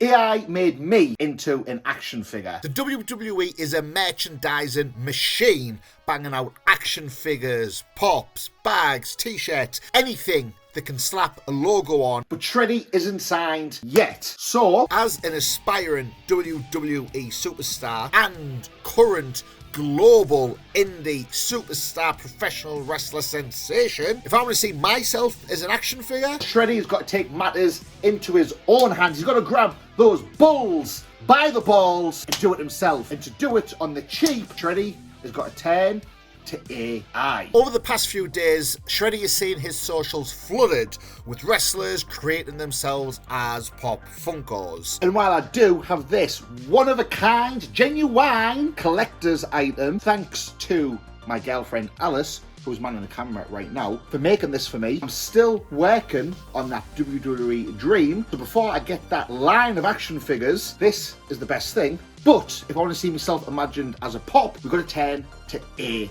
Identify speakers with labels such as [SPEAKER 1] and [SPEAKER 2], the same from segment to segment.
[SPEAKER 1] AI made me into an action figure.
[SPEAKER 2] The WWE is a merchandising machine, banging out action figures, pops, bags, t-shirts, anything that can slap a logo on.
[SPEAKER 1] But Shreddy isn't signed yet. So,
[SPEAKER 2] as an aspiring WWE superstar and current global indie superstar professional wrestler sensation, if I want to see myself as an action figure,
[SPEAKER 1] Shreddy has got to take matters into his own hands. He's got to grab those bulls by the balls and do it himself. And to do it on the cheap, Shreddy has got to turn to AI.
[SPEAKER 2] Over the past few days, Shreddy has seen his socials flooded with wrestlers creating themselves as Pop Funkos.
[SPEAKER 1] And while I do have this one-of-a-kind, genuine collector's item, thanks to my girlfriend Alice, who's manning the camera right now, for making this for me, I'm still working on that WWE dream. So before I get that line of action figures, this is the best thing. But if I want to see myself imagined as a Pop, we've got to turn to AI.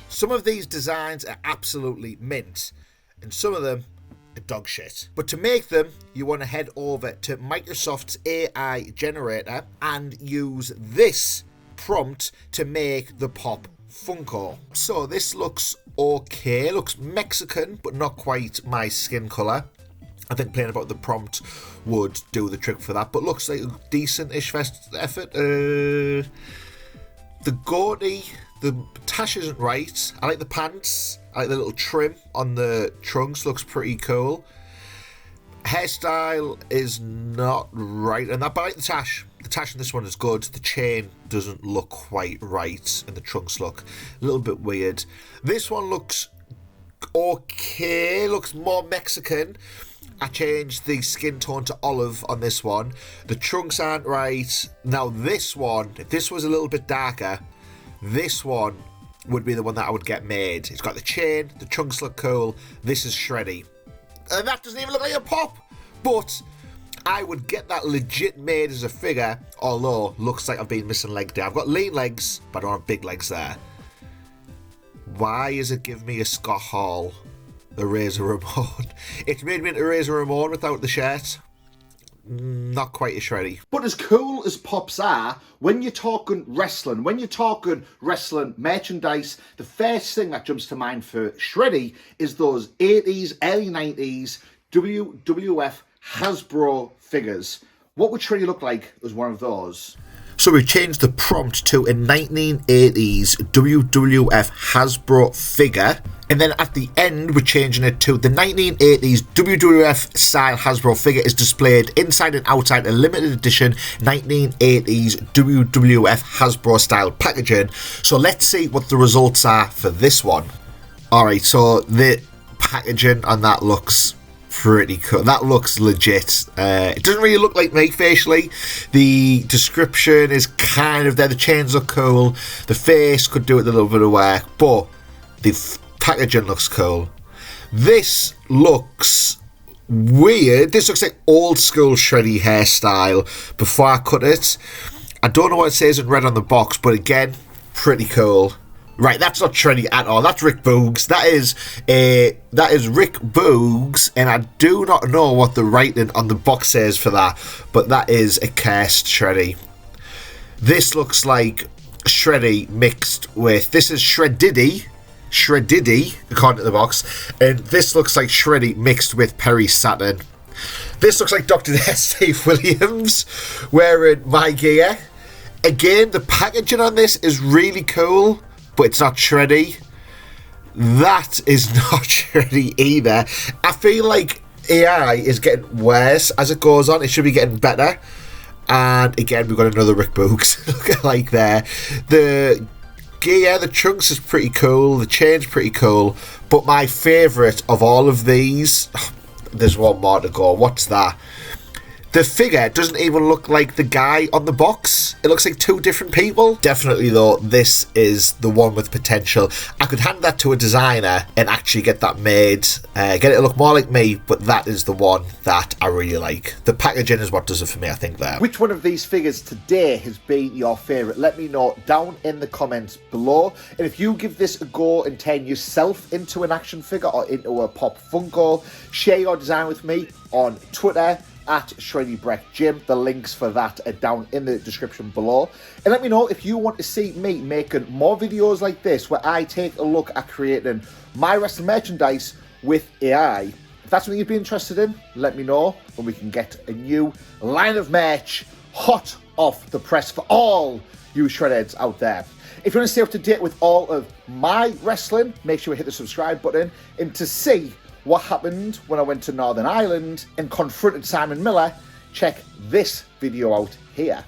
[SPEAKER 2] Some of these designs are absolutely mint, and some of them are dog shit. But to make them, you want to head over to Microsoft's AI generator and use this prompt to make the Pop Funko. So this looks okay, looks Mexican, but not quite my skin colour. I think playing about the prompt would do the trick for that, but looks like a decent-ish effort. The goatee, the tash isn't right. I like the pants. I like the little trim on the trunks, looks pretty cool. Hairstyle is not right, and that, but I like the tash. The tash in this one is good. The chain doesn't look quite right, and the trunks look a little bit weird. This one looks okay, looks more Mexican. I changed the skin tone to olive on this one. The trunks aren't right. Now this one, if this was a little bit darker, this one would be the one that I would get made. It's got the chain, the trunks look cool. This is Shreddy. And that doesn't even look like a Pop. But I would get that legit made as a figure, although looks like I've been missing leg there. I've got lean legs, but I don't have big legs there. Why is it giving me a Scott Hall? The Razor Ramon. It's made me into Razor Ramon without the shirt. Not quite as Shreddy.
[SPEAKER 1] But as cool as Pops are, when you're talking wrestling, merchandise, the first thing that jumps to mind for Shreddy is those 80s, early 90s WWF Hasbro figures. What would Shreddy look like as one of those?
[SPEAKER 2] So we changed the prompt to a 1980s WWF Hasbro figure. And then at the end, we're changing it to the 1980s WWF style Hasbro figure is displayed inside and outside a limited edition 1980s WWF Hasbro style packaging. So let's see what the results are for this one. Alright, so the packaging on that looks pretty cool. That looks legit. It doesn't really look like me facially. The description is kind of there. The chains look cool. The face could do it a little bit of work, but the packaging looks cool. This looks weird. This looks like old school Shreddy hairstyle before I cut it. I don't know what it says in red on the box, but again, pretty cool. Right, that's not Shreddy at all. That's Rick Boogs. That is Rick Boogs, and I do not know what the writing on the box says for that, but that is a cursed Shreddy. This looks like Shreddy mixed with... This is Shreddy, according to the box, and this looks like Shreddy mixed with Perry Saturn. This looks like Dr. Steve Williams wearing my gear. Again, the packaging on this is really cool, but it's not Shreddy. That is not Shreddy either. I feel like AI is getting worse as it goes on. It should be getting better. And again, we've got another Rick Boogs. Look like there. The gear, the trunks is pretty cool. The chain's pretty cool. But my favourite of all of these... There's one more to go. What's that? The figure doesn't even look like the guy on the box. It looks like two different people. Definitely, though, this is the one with potential. I could hand that to a designer and actually get that made. Get it to look more like me, but that is the one that I really like. The packaging is what does it for me, I think, there.
[SPEAKER 1] Which one of these figures today has been your favourite? Let me know down in the comments below. And if you give this a go and turn yourself into an action figure or into a Pop Funko, share your design with me on Twitter, at Shreddy Breck Gym. The links for that are down in the description below. And let me know if you want to see me making more videos like this where I take a look at creating my wrestling merchandise with AI. If that's something you'd be interested in, let me know and we can get a new line of merch hot off the press for all you shredheads out there. If you want to stay up to date with all of my wrestling, make sure you hit the subscribe button. And to see what happened when I went to Northern Ireland and confronted Simon Miller, check this video out here.